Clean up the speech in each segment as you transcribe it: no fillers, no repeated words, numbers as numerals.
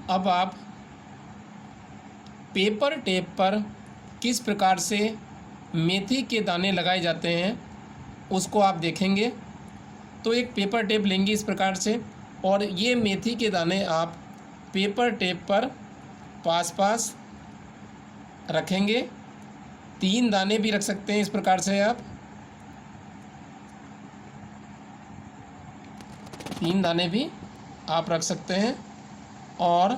अब आप paper tape पर किस प्रकार से मेथी के दाने लगाए जाते हैं उसको आप देखेंगे। तो एक पेपर टेप लेंगे इस प्रकार से, और ये मेथी के दाने आप पेपर टेप पर पास पास रखेंगे। 3 दाने भी रख सकते हैं इस प्रकार से, आप 3 दाने भी आप रख सकते हैं। और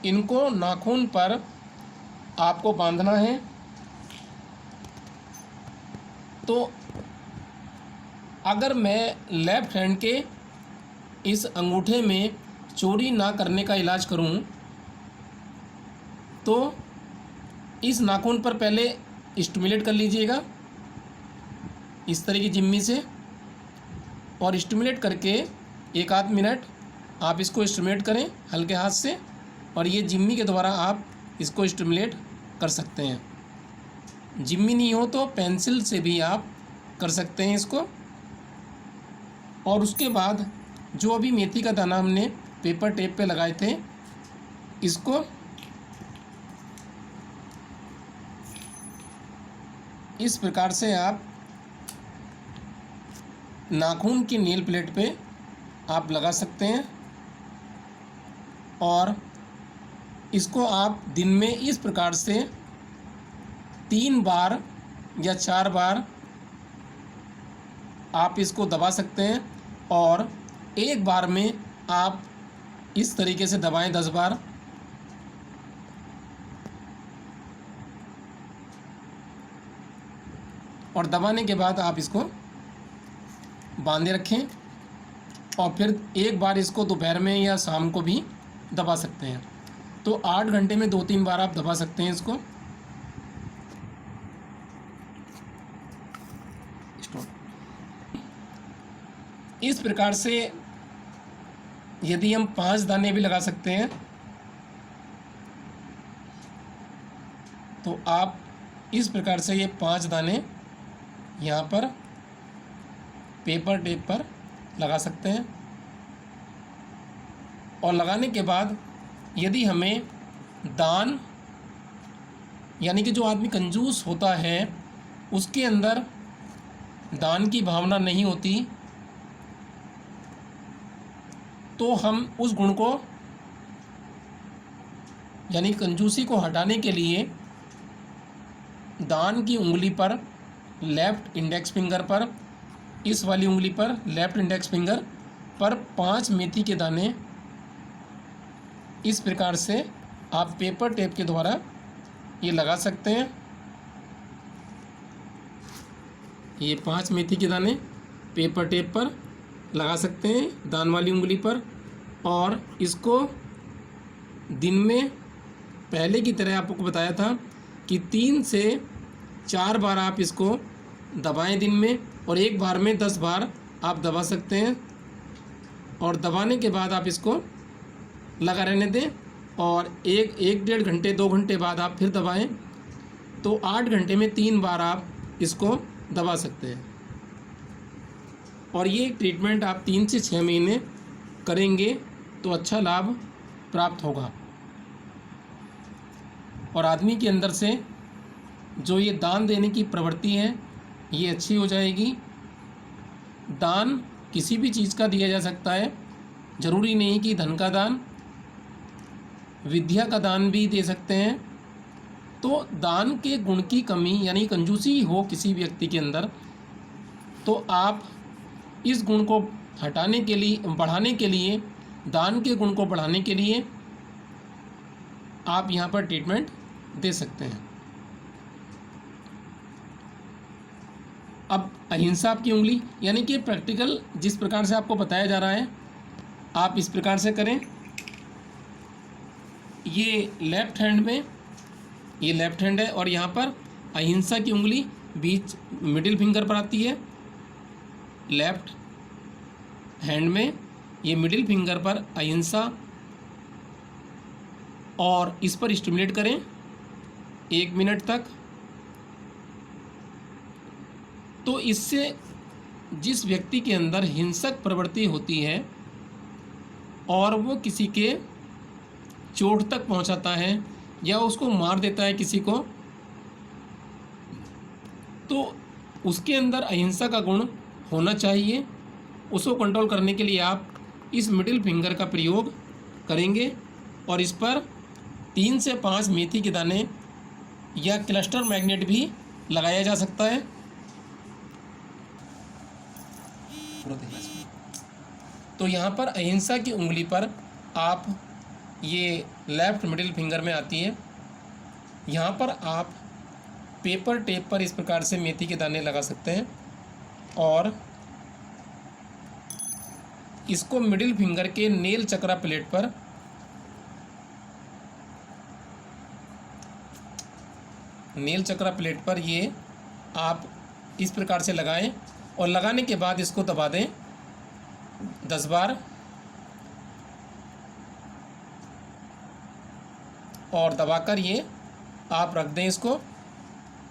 इनको नाखून पर आपको बांधना है। तो अगर मैं लेफ्ट हैंड के इस अंगूठे में चोरी ना करने का इलाज करूं, तो इस नाखून पर पहले स्टिमुलेट कर लीजिएगा इस तरह की जिम्मी से, और स्टिमुलेट करके 1 आध मिनट आप इसको स्टिमुलेट करें हल्के हाथ से, और ये जिम्मी के द्वारा आप इसको स्टिमुलेट कर सकते हैं। जिम्मी नहीं हो तो पेंसिल से भी आप कर सकते हैं इसको। और उसके बाद जो अभी मेथी का दाना हमने पेपर टेप पे लगाए थे, इसको इस प्रकार से आप नाखून की नेल प्लेट पे आप लगा सकते हैं। और इसको आप दिन में इस प्रकार से 3 बार या 4 बार आप इसको दबा सकते हैं, और एक बार में आप इस तरीके से दबाएं 10 बार। और दबाने के बाद आप इसको बांधे रखें, और फिर एक बार इसको दोपहर में या शाम को भी दबा सकते हैं। तो 8 घंटे में 2-3 बार आप दबा सकते हैं इसको। इस प्रकार से यदि हम 5 दाने भी लगा सकते हैं, तो आप इस प्रकार से ये 5 दाने यहाँ पर पेपर टेप पर लगा सकते हैं। और लगाने के बाद यदि हमें दान, यानी कि जो आदमी कंजूस होता है उसके अंदर दान की भावना नहीं होती, तो हम उस गुण को, यानी कंजूसी को हटाने के लिए दान की उंगली पर, लेफ़्ट इंडेक्स फिंगर पर, इस वाली उंगली पर लेफ़्ट इंडेक्स फिंगर पर 5 मेथी के दाने इस प्रकार से आप पेपर टेप के द्वारा ये लगा सकते हैं। ये 5 मेथी के दाने पेपर टेप पर लगा सकते हैं दान वाली उंगली पर, और इसको दिन में पहले की तरह आपको बताया था कि 3 से 4 बार आप इसको दबाएं दिन में, और एक बार में 10 बार आप दबा सकते हैं। और दबाने के बाद आप इसको लगा रहने दें, और 1-1.5 घंटे 2 घंटे बाद आप फिर दबाएं। तो 8 घंटे में 3 बार आप इसको दबा सकते हैं। और ये ट्रीटमेंट आप 3 से 6 महीने करेंगे तो अच्छा लाभ प्राप्त होगा, और आदमी के अंदर से जो ये दान देने की प्रवृत्ति है ये अच्छी हो जाएगी। दान किसी भी चीज़ का दिया जा सकता है, ज़रूरी नहीं कि धन का दान, विद्या का दान भी दे सकते हैं। तो दान के गुण की कमी यानी कंजूसी हो किसी व्यक्ति के अंदर, तो आप इस गुण को हटाने के लिए, बढ़ाने के लिए, दान के गुण को बढ़ाने के लिए आप यहाँ पर ट्रीटमेंट दे सकते हैं। अब अहिंसा आपकी उंगली, यानी कि प्रैक्टिकल जिस प्रकार से आपको बताया जा रहा है आप इस प्रकार से करें। ये लेफ्ट हैंड में, ये लेफ्ट हैंड है, और यहाँ पर अहिंसा की उंगली बीच मिडिल फिंगर पर आती है। लेफ्ट हैंड में ये मिडिल फिंगर पर अहिंसा, और इस पर स्टिमुलेट करें 1 मिनट तक। तो इससे जिस व्यक्ति के अंदर हिंसक प्रवृत्ति होती है और वो किसी के चोट तक पहुंचाता है या उसको मार देता है किसी को, तो उसके अंदर अहिंसा का गुण होना चाहिए। उसको कंट्रोल करने के लिए आप इस मिडिल फिंगर का प्रयोग करेंगे और इस पर 3 से 5 मेथी के दाने या क्लस्टर मैग्नेट भी लगाया जा सकता है। तो यहाँ पर अहिंसा की उंगली पर आप, ये लेफ्ट मिडिल फिंगर में आती है, यहाँ पर आप पेपर टेप पर इस प्रकार से मेथी के दाने लगा सकते हैं और इसको मिडिल फिंगर के नेल चक्रा प्लेट पर ये आप इस प्रकार से लगाएं और लगाने के बाद इसको दबा दें 10 बार और दबाकर ये आप रख दें इसको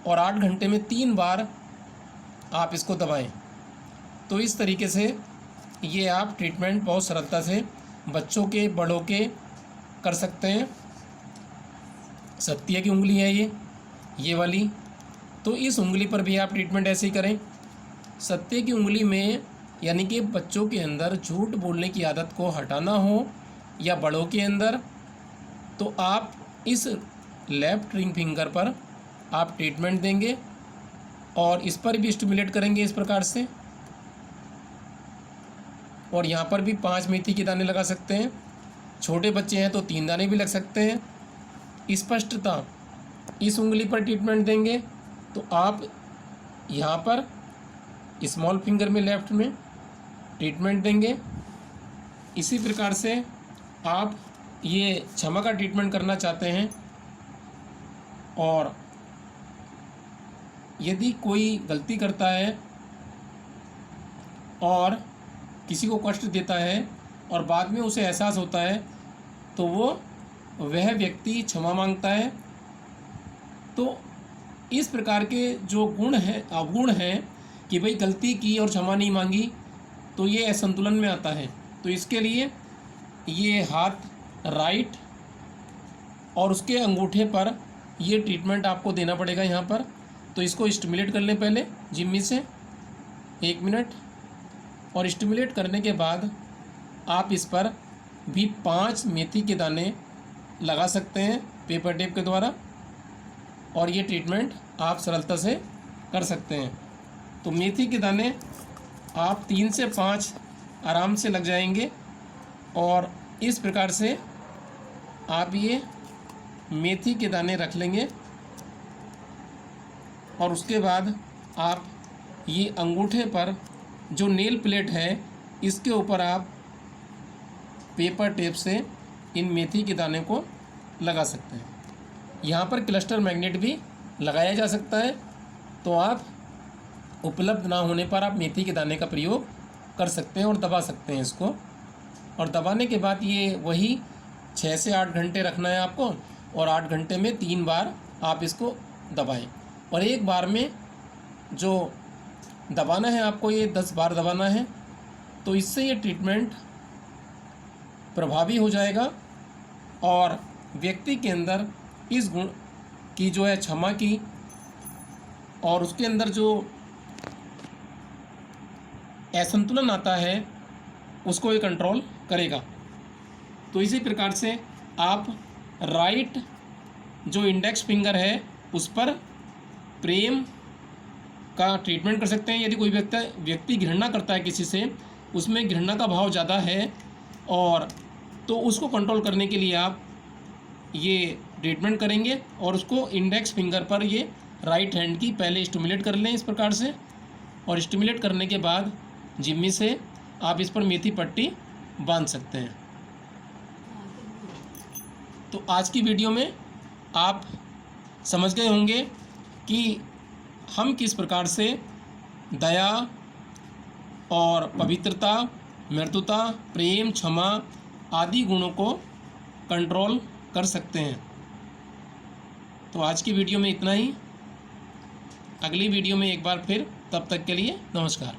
और 8 घंटे में 3 बार आप इसको दबाएं। तो इस तरीके से ये आप ट्रीटमेंट बहुत सरलता से बच्चों के, बड़ों के कर सकते हैं। सत्य की उंगली है ये वाली, तो इस उंगली पर भी आप ट्रीटमेंट ऐसे ही करें। सत्य की उंगली में यानी कि बच्चों के अंदर झूठ बोलने की आदत को हटाना हो या बड़ों के अंदर, तो आप इस लेफ्ट रिंग फिंगर पर आप ट्रीटमेंट देंगे और इस पर भी स्टिमुलेट करेंगे इस प्रकार से। और यहाँ पर भी 5 मेथी के दाने लगा सकते हैं। छोटे बच्चे हैं तो 3 दाने भी लग सकते हैं। स्पष्टता इस उंगली पर ट्रीटमेंट देंगे तो आप यहाँ पर स्मॉल फिंगर में लेफ्ट में ट्रीटमेंट देंगे। इसी प्रकार से आप ये क्षमा का ट्रीटमेंट करना चाहते हैं और यदि कोई गलती करता है और किसी को कष्ट देता है और बाद में उसे एहसास होता है तो वह व्यक्ति क्षमा मांगता है। तो इस प्रकार के जो गुण हैं, अवगुण हैं कि भाई गलती की और क्षमा नहीं मांगी, तो ये असंतुलन में आता है। तो इसके लिए ये हाथ राइट और उसके अंगूठे पर ये ट्रीटमेंट आपको देना पड़ेगा यहाँ पर। तो इसको स्टिमुलेट कर लें पहले जिम्मी से 1 मिनट और स्टिमुलेट करने के बाद आप इस पर भी 5 मेथी के दाने लगा सकते हैं पेपर टेप के द्वारा और ये ट्रीटमेंट आप सरलता से कर सकते हैं। तो मेथी के दाने आप 3 से 5 आराम से लग जाएंगे और इस प्रकार से आप ये मेथी के दाने रख लेंगे और उसके बाद आप ये अंगूठे पर जो नेल प्लेट है इसके ऊपर आप पेपर टेप से इन मेथी के दाने को लगा सकते हैं। यहाँ पर क्लस्टर मैग्नेट भी लगाया जा सकता है। तो आप उपलब्ध ना होने पर आप मेथी के दाने का प्रयोग कर सकते हैं और दबा सकते हैं इसको। और दबाने के बाद ये वही 6 से 8 घंटे रखना है आपको और 8 घंटे में 3 बार आप इसको दबाएं। और एक बार में जो दबाना है आपको ये 10 बार दबाना है। तो इससे ये ट्रीटमेंट प्रभावी हो जाएगा और व्यक्ति के अंदर इस गुण की जो है क्षमा की और उसके अंदर जो असंतुलन आता है उसको ये कंट्रोल करेगा। तो इसी प्रकार से आप राइट जो इंडेक्स फिंगर है उस पर प्रेम का ट्रीटमेंट कर सकते हैं। यदि कोई व्यक्ति घृणा करता है किसी से, उसमें घृणा का भाव ज़्यादा है और तो उसको कंट्रोल करने के लिए आप ये ट्रीटमेंट करेंगे और उसको इंडेक्स फिंगर पर ये राइट हैंड की पहले स्टिमुलेट कर लें इस प्रकार से और स्टिमुलेट करने के बाद जिम्मी से आप इस पर मेथी पट्टी बांध सकते हैं। तो आज की वीडियो में आप समझ गए होंगे कि हम किस प्रकार से दया और पवित्रता, मृदुता, प्रेम, क्षमा आदि गुणों को कंट्रोल कर सकते हैं। तो आज की वीडियो में इतना ही। अगली वीडियो में एक बार फिर, तब तक के लिए नमस्कार।